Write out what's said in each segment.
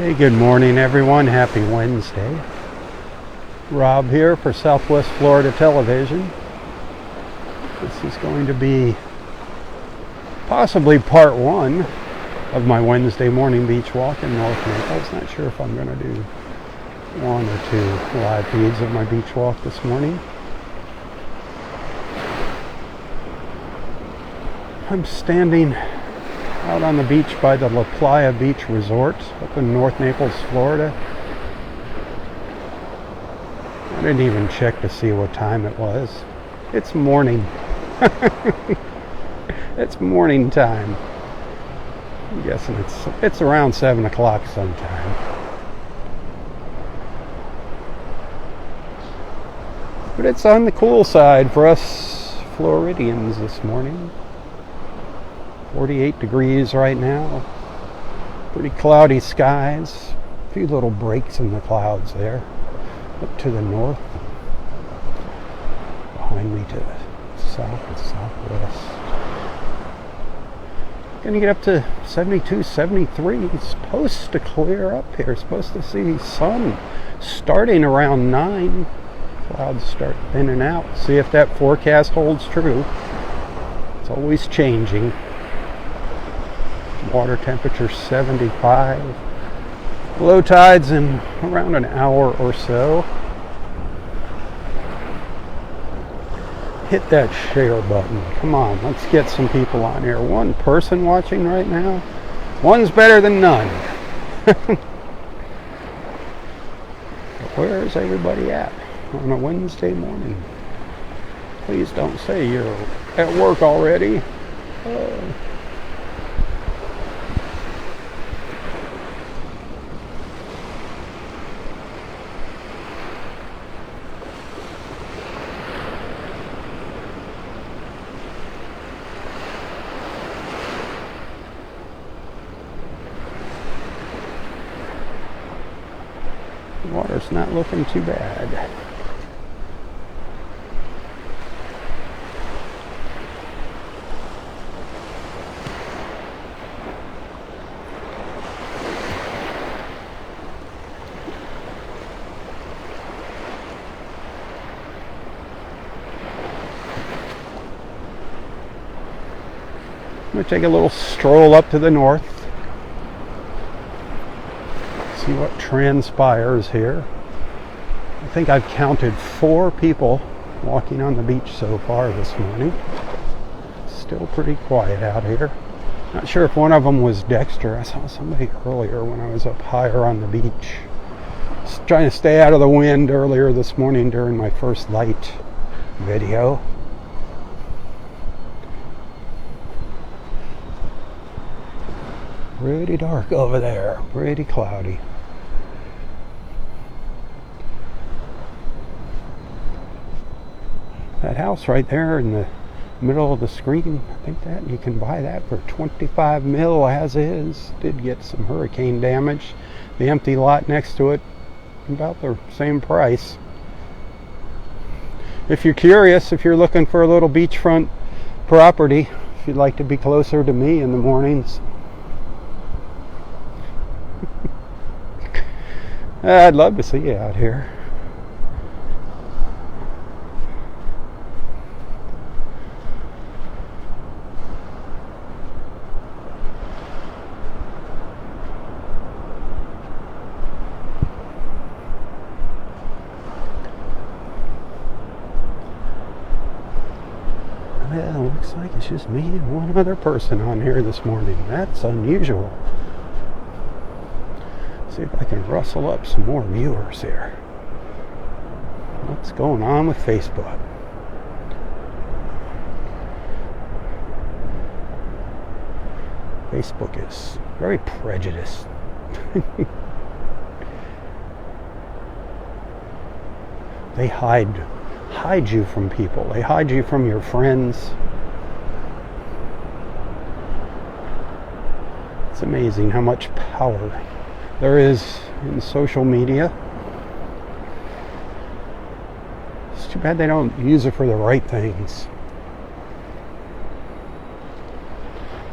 Hey, good morning everyone. Happy Wednesday. Rob here for Southwest Florida Television. This is going to be possibly part one of my Wednesday morning beach walk in North Naples. Not sure if I'm going to do one or two live feeds of my beach walk this morning. I'm standing out on the beach by the La Playa Beach Resort up in North Naples, Florida. I didn't even check to see what time it was. It's morning. It's morning time. I'm guessing it's around 7 o'clock sometime. But it's on the cool side for us Floridians this morning. 48 degrees right now. Pretty cloudy skies. A few little breaks in the clouds there. Up to the north. Behind me to the south and southwest. Gonna get up to 72, 73. It's supposed to clear up here. Supposed to see sun starting around 9. Clouds start thinning out. See if that forecast holds true. It's always changing. Water temperature 75. Low tides in around an hour or so. Hit that share button. Come on, let's get some people on here. One person watching right now. One's better than none. Where is everybody at on a Wednesday morning? Please don't say you're at work already. Water's not looking too bad. I'm going to take a little stroll up to the north. See what transpires here. I think I've counted 4 people walking on the beach so far this morning. Still pretty quiet out here. Not sure if one of them was Dexter. I saw somebody earlier when I was up higher on the beach. Just trying to stay out of the wind earlier this morning during my first light video. Pretty dark over there. Pretty cloudy. That house right there in the middle of the screen, I think that you can buy that for 25 mil as is. Did get some hurricane damage. The empty lot next to it, about the same price. If you're curious, if you're looking for a little beachfront property, if you'd like to be closer to me in the mornings, I'd love to see you out here. Yeah, looks like it's just me and one other person on here this morning. That's unusual. See if I can rustle up some more viewers here. What's going on with Facebook? Facebook is very prejudiced. They hide you from people. They hide you from your friends. It's amazing how much power there is in social media. It's too bad they don't use it for the right things.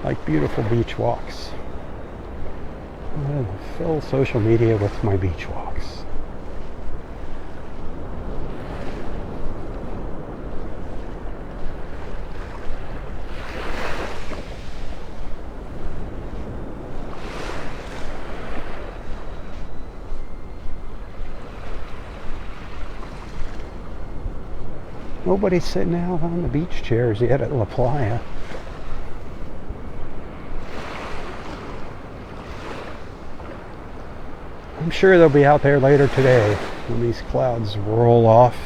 Like beautiful beach walks. Fill social media with my beach walks. Nobody's sitting out on the beach chairs yet at La Playa. I'm sure they'll be out there later today when these clouds roll off.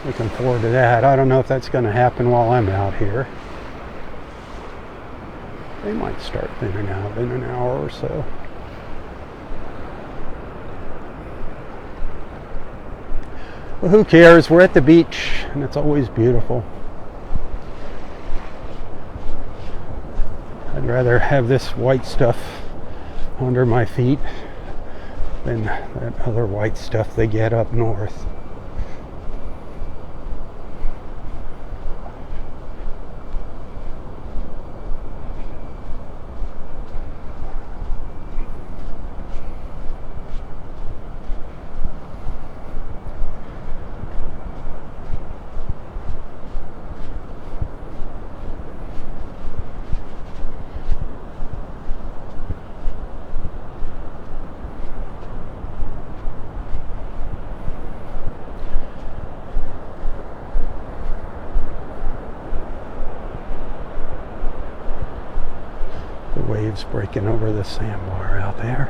Looking forward to that. I don't know if that's going to happen while I'm out here. They might start thinning out in an hour or so. Well, who cares? We're at the beach and it's always beautiful. I'd rather have this white stuff under my feet than that other white stuff they get up north. The waves breaking over the sandbar out there.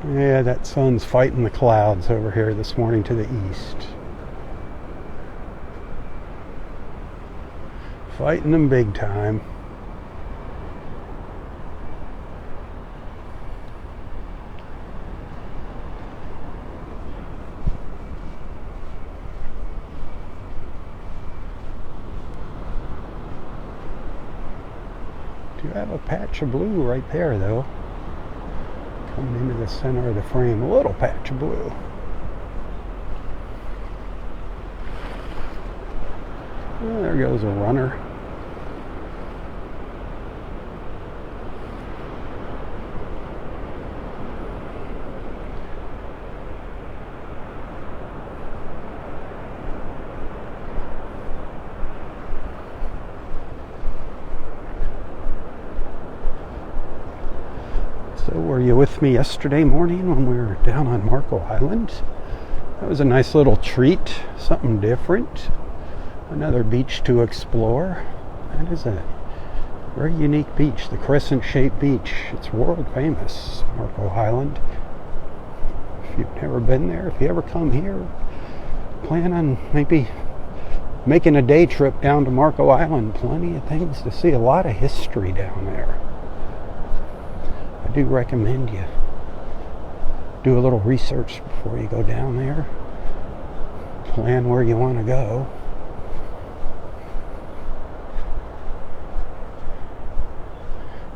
Yeah, that sun's fighting the clouds over here this morning to the east. Fighting them big time. Do have a patch of blue right there though. Coming into the center of the frame, a little patch of blue. Oh, there goes a runner. So were you with me yesterday morning when we were down on Marco Island? That was a nice little treat, something different. Another beach to explore. That is a very unique beach, the crescent-shaped beach. It's world famous, Marco Island. If you've never been there, if you ever come here, plan on maybe making a day trip down to Marco Island. Plenty of things to see, a lot of history down there. I do recommend you do a little research before you go down there. Plan where you want to go.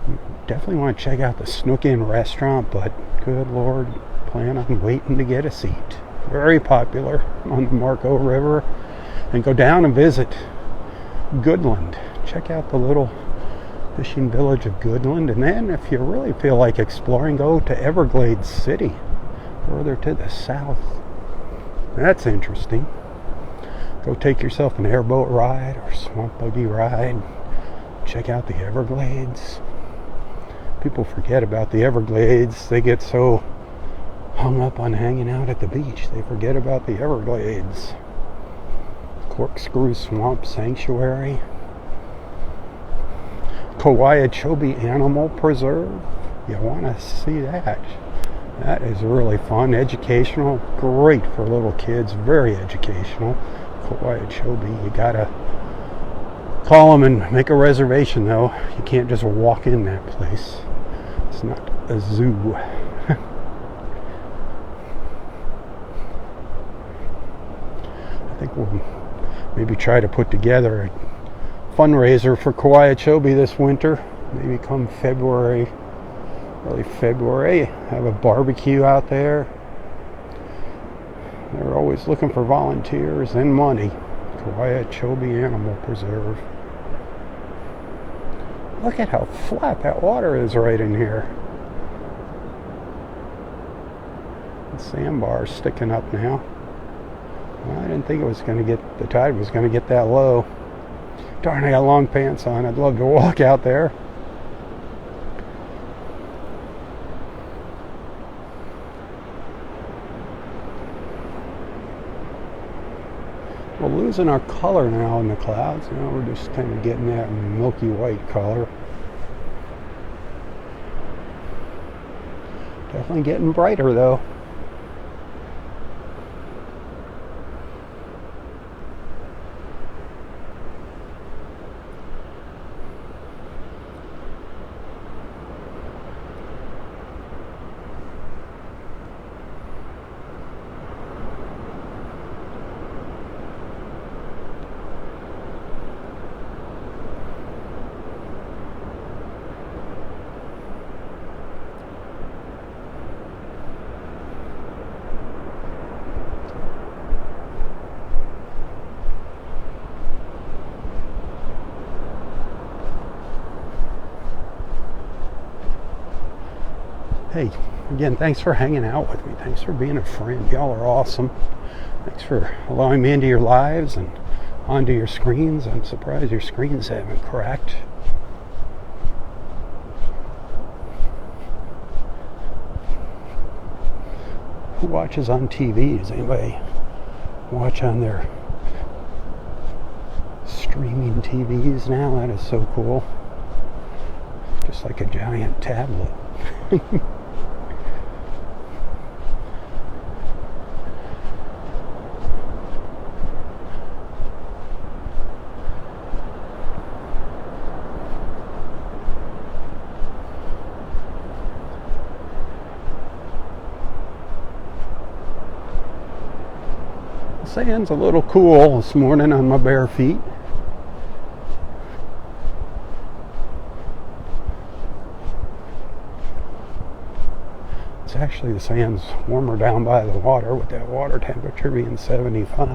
You definitely want to check out the Snook Inn restaurant, but good Lord, plan on waiting to get a seat. Very popular on the Marco River. And go down and visit Goodland. Check out the little fishing village of Goodland, and then if you really feel like exploring, go to Everglades City, further to the south. That's interesting. Go take yourself an airboat ride or swamp buggy ride. Check out the Everglades. People forget about the Everglades. They get so hung up on hanging out at the beach, they forget about the Everglades. Corkscrew Swamp Sanctuary, Kauai-Chobe Animal Preserve. You want to see that. That is really fun, educational, great for little kids, very educational. Kauai-Chobe, you gotta call them and make a reservation though. You can't just walk in that place. It's not a zoo. I think we'll maybe try to put together a fundraiser for Chobe this winter. Maybe come February, early February, have a barbecue out there. They're always looking for volunteers and money. Chobe Animal Preserve. Look at how flat that water is right in here. The sandbar's sticking up now. Well, I didn't think it was going to get, the tide was going to get that low. Darn, I got long pants on. I'd love to walk out there. We're losing our color now in the clouds. You know, we're just kind of getting that milky white color. Definitely getting brighter though. Hey, again, thanks for hanging out with me. Thanks for being a friend. Y'all are awesome. Thanks for allowing me into your lives and onto your screens. I'm surprised your screens haven't cracked. Who watches on TV? Does anybody watch on their streaming TVs now? That is so cool. Just like a giant tablet. The sand's a little cool this morning on my bare feet. It's actually, the sand's warmer down by the water, with that water temperature being 75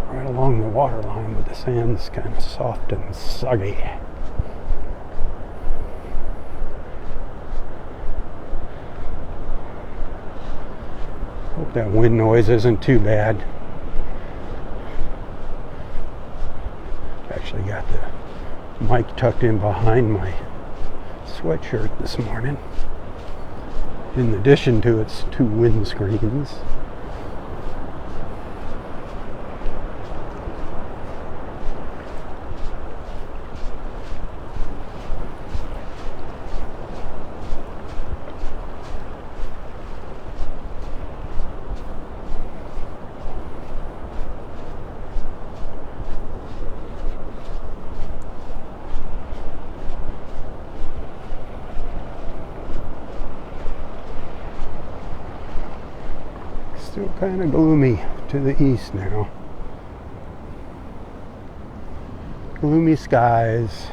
right along the water line, but the sand's kind of soft and soggy. Hope that wind noise isn't too bad. Actually got the mic tucked in behind my sweatshirt this morning, in addition to its two wind screens. Still kind of gloomy to the east now. Gloomy skies.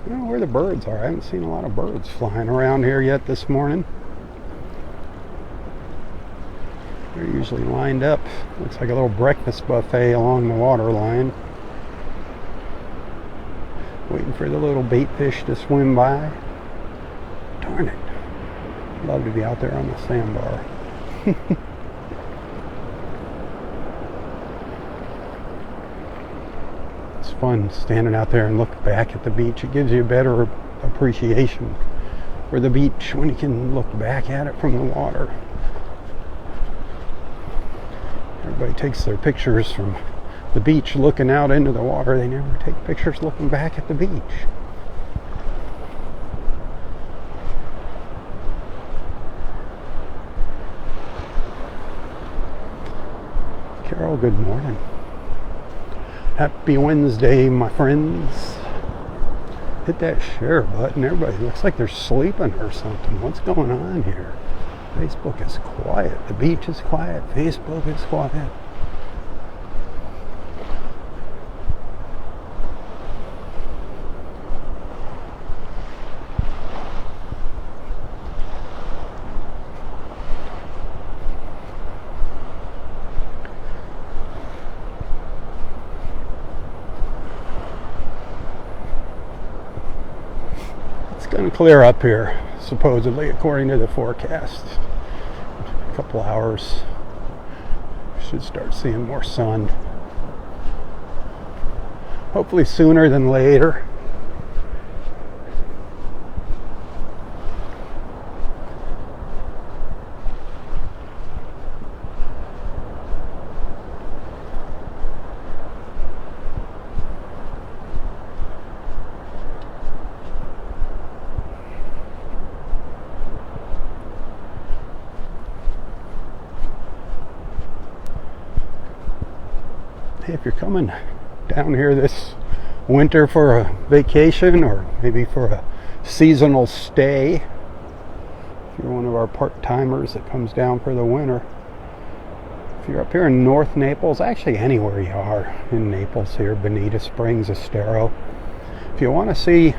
I don't know where the birds are. I haven't seen a lot of birds flying around here yet this morning. They're usually lined up. Looks like a little breakfast buffet along the water line. Waiting for the little bait fish to swim by. Darn it. Love to be out there on the sandbar. It's fun standing out there and look back at the beach. It gives you a better appreciation for the beach when you can look back at it from the water. Everybody takes their pictures from the beach looking out into the water. They never take pictures looking back at the beach. Carol, good morning. Happy Wednesday, my friends. Hit that share button. Everybody looks like they're sleeping or something. What's going on here? Facebook is quiet. The beach is quiet. Facebook is quiet. Going to clear up here, supposedly, according to the forecast. A couple hours. Should start seeing more sun. Hopefully sooner than later. If you're coming down here this winter for a vacation or maybe for a seasonal stay, if you're one of our part-timers that comes down for the winter, if you're up here in North Naples, actually anywhere you are in Naples here, Bonita Springs, Estero, if you want to see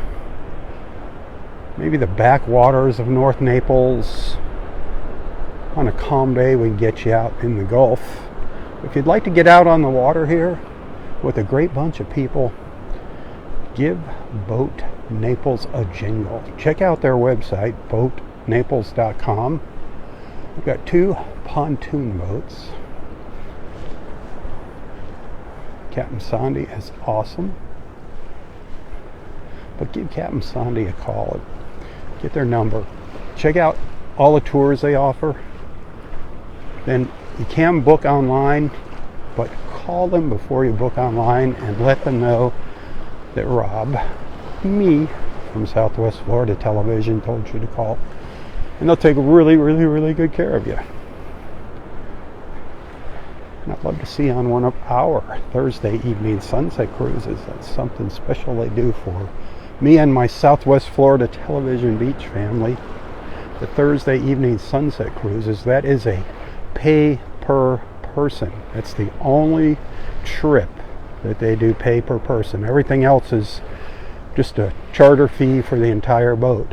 maybe the backwaters of North Naples on a calm day, we can get you out in the Gulf. If you'd like to get out on the water here with a great bunch of people, give Boat Naples a jingle. Check out their website, boatnaples.com. We've got 2 pontoon boats. Captain Sandy is awesome. But give Captain Sandy a call. Get their number. Check out all the tours they offer. Then you can book online, but call them before you book online and let them know that Robb, me, from Southwest Florida Television, told you to call. And they'll take really, really, really good care of you. And I'd love to see you on one of our Thursday evening sunset cruises. That's something special they do for me and my Southwest Florida Television Beach family. The Thursday evening sunset cruises, that is a pay per person. It's the only trip that they do pay per person. Everything else is just a charter fee for the entire boat.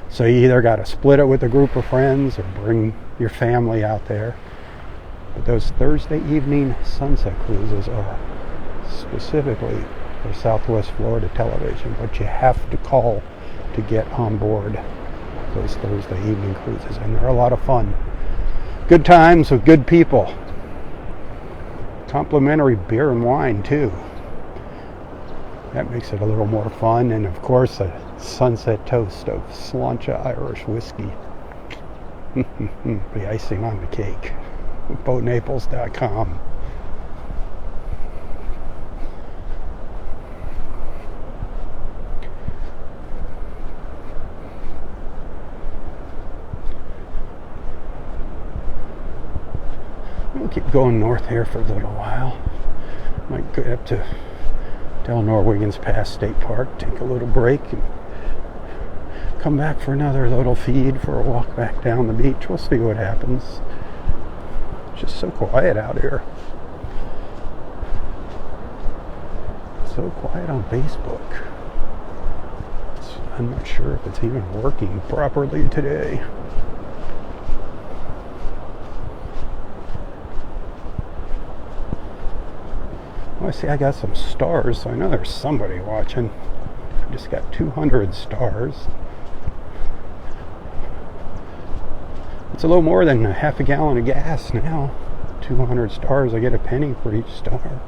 So you either got to split it with a group of friends or bring your family out there. But those Thursday evening sunset cruises are specifically for Southwest Florida Television, but you have to call to get on board those Thursday evening cruises, and they're a lot of fun. Good times with good people. Complimentary beer and wine too. That makes it a little more fun. And of course a sunset toast of Sláinte Irish whiskey. The icing on the cake. BoatNaples.com. We'll keep going north here for a little while. Might go up to Del Norwegian's Pass State Park, take a little break, and come back for another little feed for a walk back down the beach. We'll see what happens. It's just so quiet out here. So quiet on Facebook. I'm not sure if it's even working properly today. Well, I see I got some stars, so I know there's somebody watching. I just got 200 stars. It's a little more than a half a gallon of gas now. 200 stars, I get a penny for each star.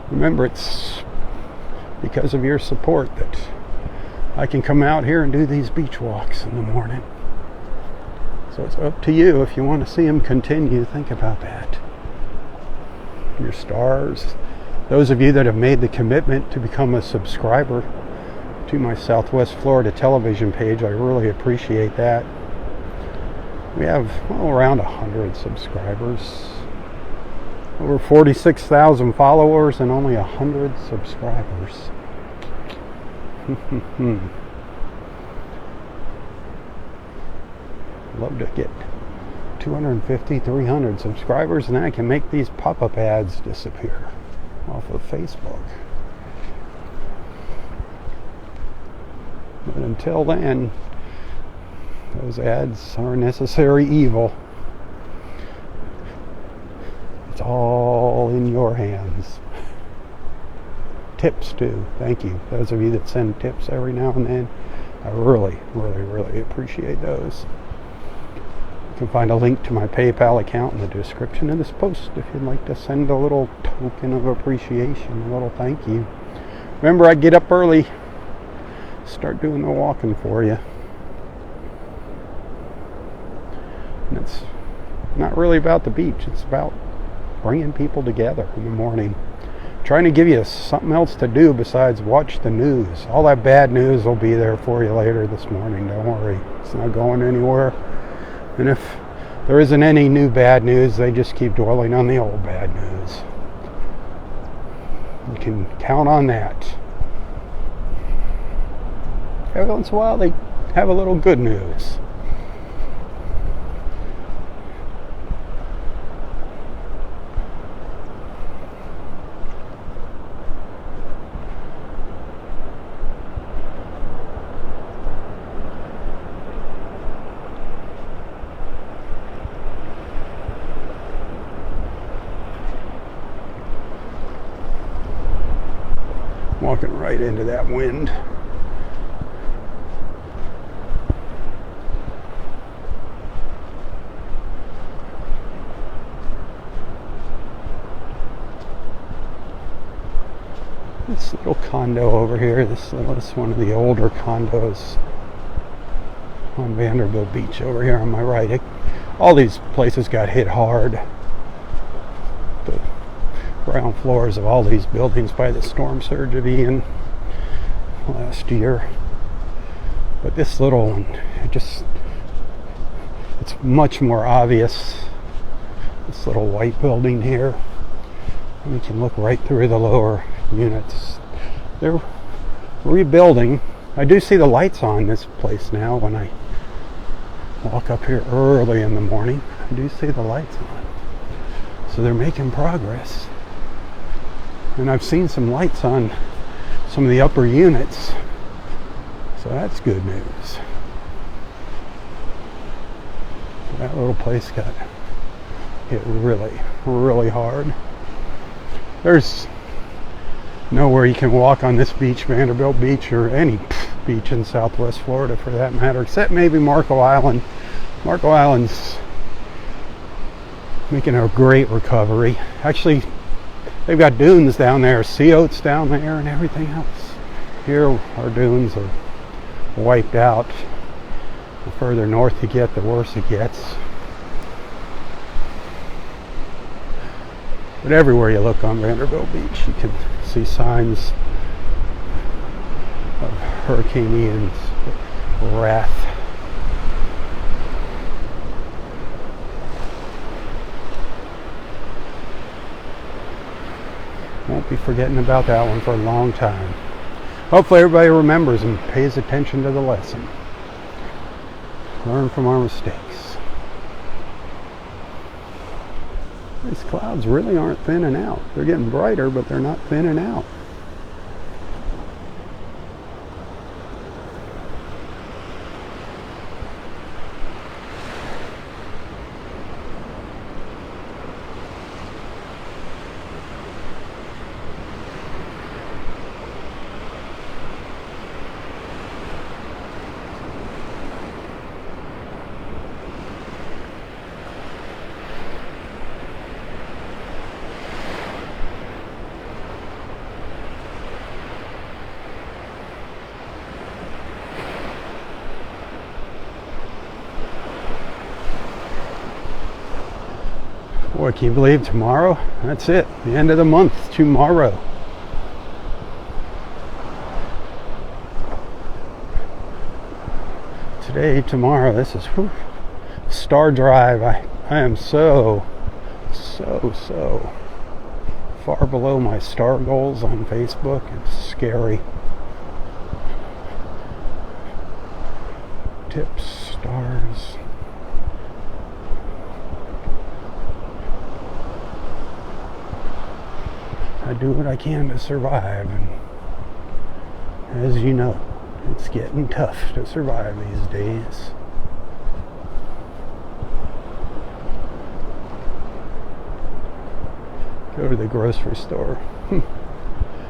Remember, it's because of your support that I can come out here and do these beach walks in the morning. So it's up to you if you want to see them continue. Think about that. Your stars. Those of you that have made the commitment to become a subscriber, to my Southwest Florida television page. I really appreciate that. We have around 100 subscribers, over 46,000 followers, and only 100 subscribers. Love to get 250, 300 subscribers, and then I can make these pop-up ads disappear off of Facebook. But until then, those ads are a necessary evil. It's all in your hands. Tips too. Thank you. Those of you that send tips every now and then, I really, really, really appreciate those. You can find a link to my PayPal account in the description of this post if you'd like to send a little token of appreciation, a little thank you. Remember, I get up early, start doing the walking for you. And it's not really about the beach, it's about bringing people together in the morning. Trying to give you something else to do besides watch the news. All that bad news will be there for you later this morning, don't worry. It's not going anywhere. And if there isn't any new bad news, they just keep dwelling on the old bad news. You can count on that. Every once in a while they have a little good news. Walking right into that wind. This little condo over here, this is one of the older condos on Vanderbilt Beach over here on my right. All these places got hit hard. The ground floors of all these buildings by the storm surge of Ian last year. But this little one, it's much more obvious. This little white building here, we can look right through the lower units. They're rebuilding. I do see the lights on this place now when I walk up here early in the morning. I do see the lights on. So they're making progress. And I've seen some lights on some of the upper units. So that's good news. That little place got hit really, really hard. There's nowhere you can walk on this beach, Vanderbilt Beach, or any beach in Southwest Florida for that matter, except maybe Marco Island. Marco Island's making a great recovery. Actually, they've got dunes down there, sea oats down there and everything else. Here our dunes are wiped out. The further north you get, the worse it gets. But everywhere you look on Vanderbilt Beach, you can see signs of Hurricane Ian's wrath. Won't be forgetting about that one for a long time. Hopefully everybody remembers and pays attention to the lesson. Learn from our mistakes. These clouds really aren't thinning out. They're getting brighter, but they're not thinning out. Boy, can you believe tomorrow? That's it. The end of the month, tomorrow. Today, tomorrow, this is Star Drive. I am so far below my star goals on Facebook. It's scary. Tips, stars. I do what I can to survive, and as you know, it's getting tough to survive these days. Go to the grocery store.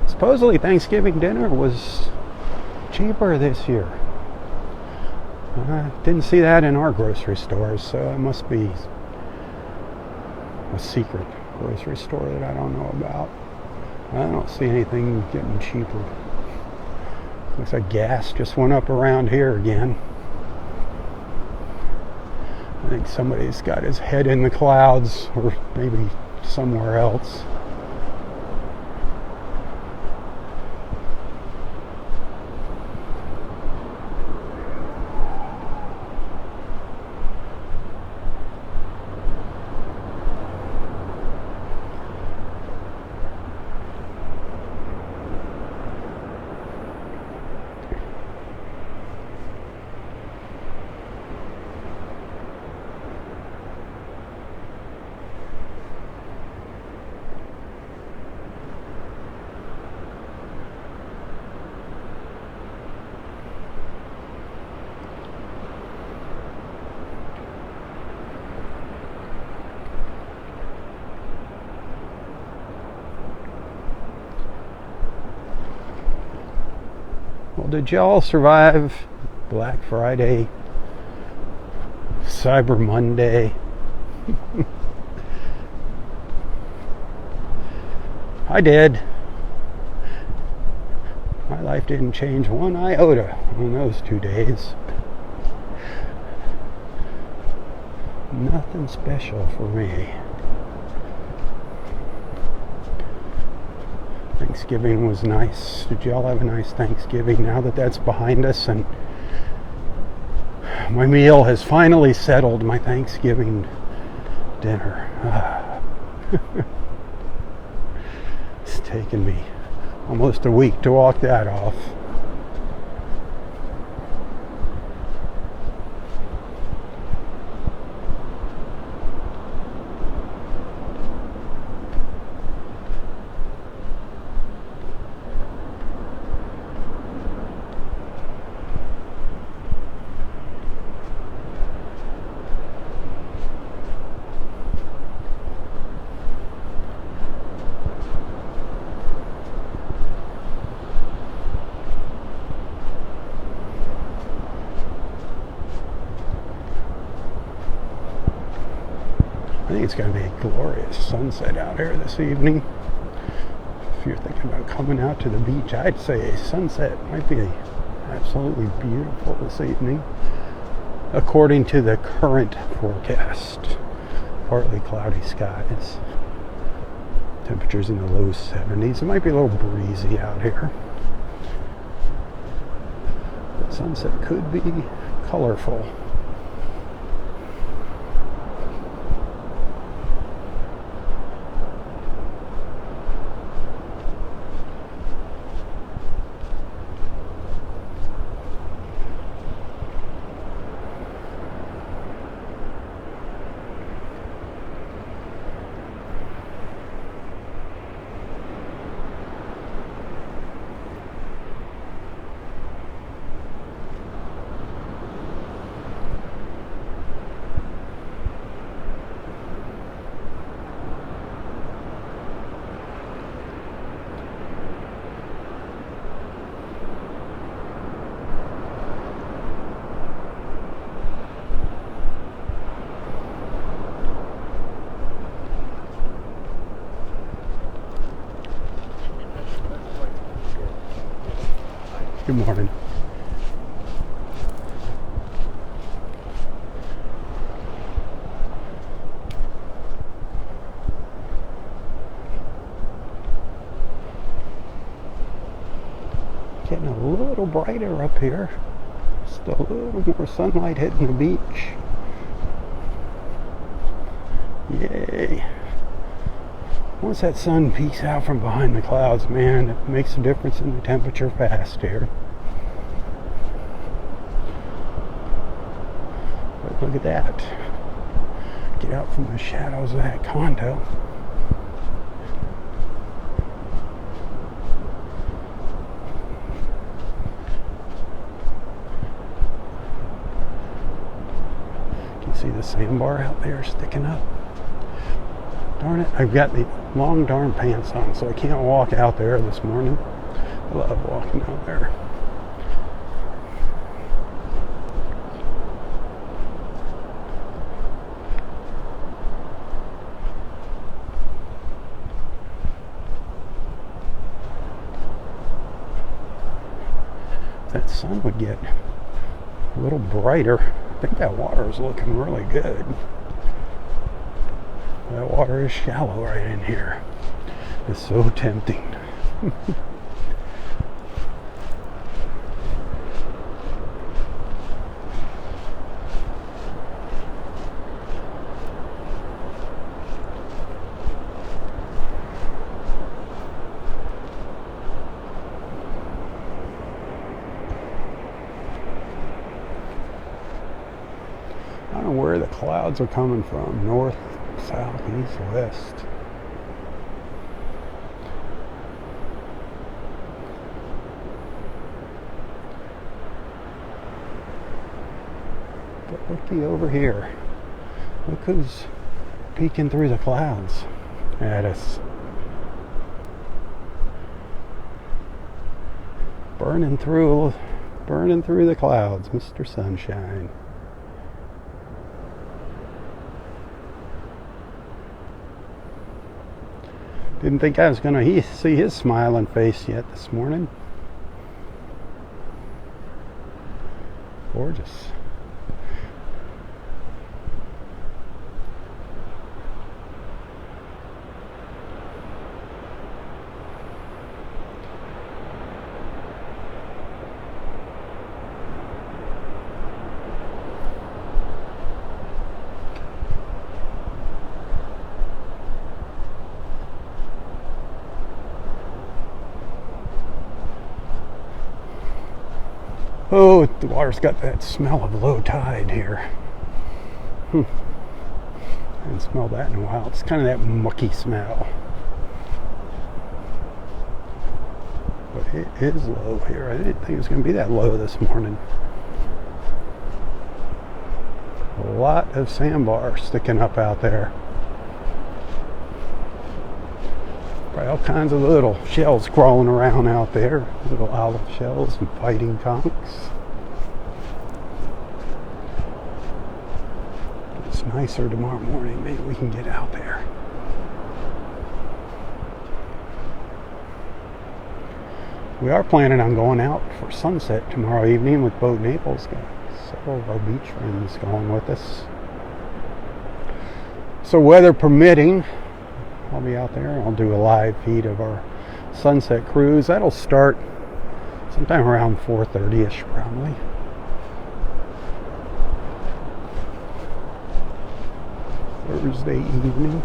Supposedly Thanksgiving dinner was cheaper this year. I didn't see that in our grocery stores, so it must be a secret grocery store that I don't know about. I don't see anything getting cheaper. Looks like gas just went up around here again. I think somebody's got his head in the clouds, or maybe somewhere else. Well, did y'all survive Black Friday, Cyber Monday? I did. My life didn't change one iota on those 2 days. Nothing special for me. Thanksgiving was nice. Did y'all have a nice Thanksgiving now that that's behind us and my meal has finally settled? My Thanksgiving dinner. It's taken me almost a week to walk that off. I think it's going to be a glorious sunset out here this evening. If you're thinking about coming out to the beach, I'd say sunset might be absolutely beautiful this evening, according to the current forecast. Partly cloudy skies. Temperatures in the low 70s. It might be a little breezy out here. But sunset could be colorful. Good morning. Getting a little brighter up here. Just a little more sunlight hitting the beach. Yay. Once that sun peeks out from behind the clouds, man, it makes a difference in the temperature fast here. But look at that. Get out from the shadows of that condo. Can you see the sandbar out there sticking up? Darn it, I've got the long darn pants on, so I can't walk out there this morning. I love walking out there. If that sun would get a little brighter, I think that water is looking really good. That water is shallow right in here. It's so tempting. I don't know where the clouds are coming from. North, south, east, west. But looky over here. Look who's peeking through the clouds at us. Burning through the clouds, Mr. Sunshine. Didn't think I was going to see his smiling face yet this morning. Gorgeous. Oh, the water's got that smell of low tide here. I haven't smelled that in a while. It's kind of that mucky smell. But it is low here. I didn't think it was going to be that low this morning. A lot of sandbars sticking up out there. Probably all kinds of little shells crawling around out there. Little olive shells and fighting conchs. It's nicer tomorrow morning. Maybe we can get out there. We are planning on going out for sunset tomorrow evening with Boat Naples. Got several of our beach friends going with us. So weather permitting, I'll be out there. I'll do a live feed of our sunset cruise. That'll start sometime around 4:30ish probably. Thursday evening.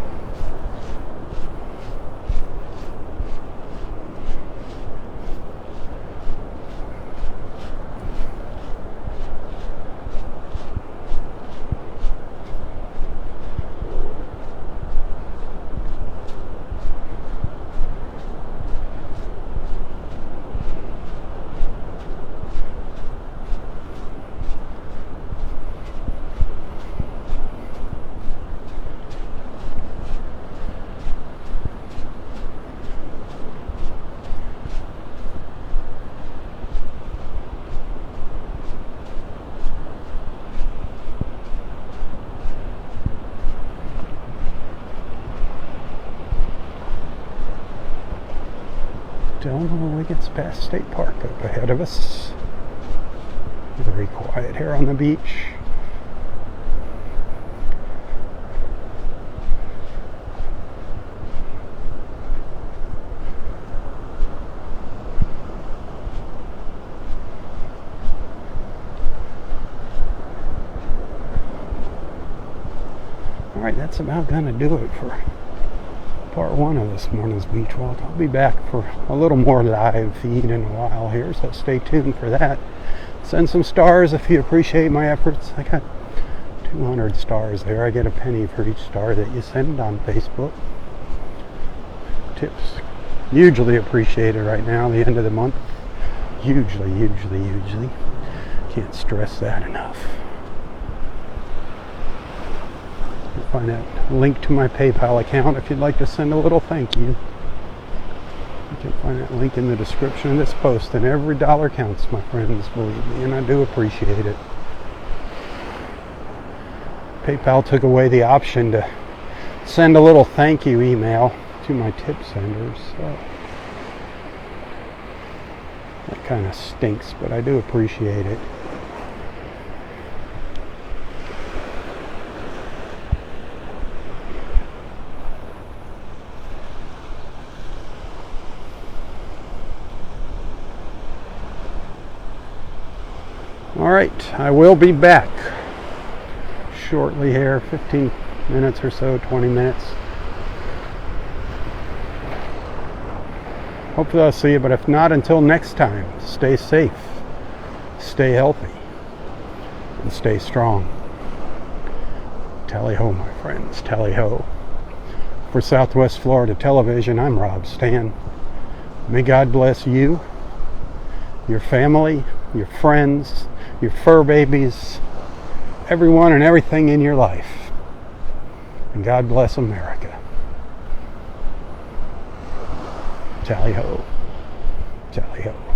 Don't know when we get past State Park up ahead of us. Very quiet here on the beach. Alright, that's about gonna do it for part one of this morning's beach walk. I'll be back for a little more live feed in a while here, so stay tuned for that. Send some stars if you appreciate my efforts. I got 200 stars there. I get a penny for each star that you send on Facebook. Tips hugely appreciated right now, the end of the month. Hugely. Can't stress that enough. You'll find that link to my PayPal account if you'd like to send a little thank you. You can find that link in the description of this post, and every dollar counts, my friends, believe me, and I do appreciate it. PayPal took away the option to send a little thank you email to my tip senders, so that kind of stinks, but I do appreciate it. Alright, I will be back shortly here, 15 minutes or so, 20 minutes. Hopefully I'll see you, but if not, until next time, stay safe, stay healthy, and stay strong. Tally-ho, my friends, tally-ho. For Southwest Florida Television, I'm Robb Stan. May God bless you, your family, your friends, your fur babies, everyone and everything in your life. And God bless America. Tally-ho. Tally-ho.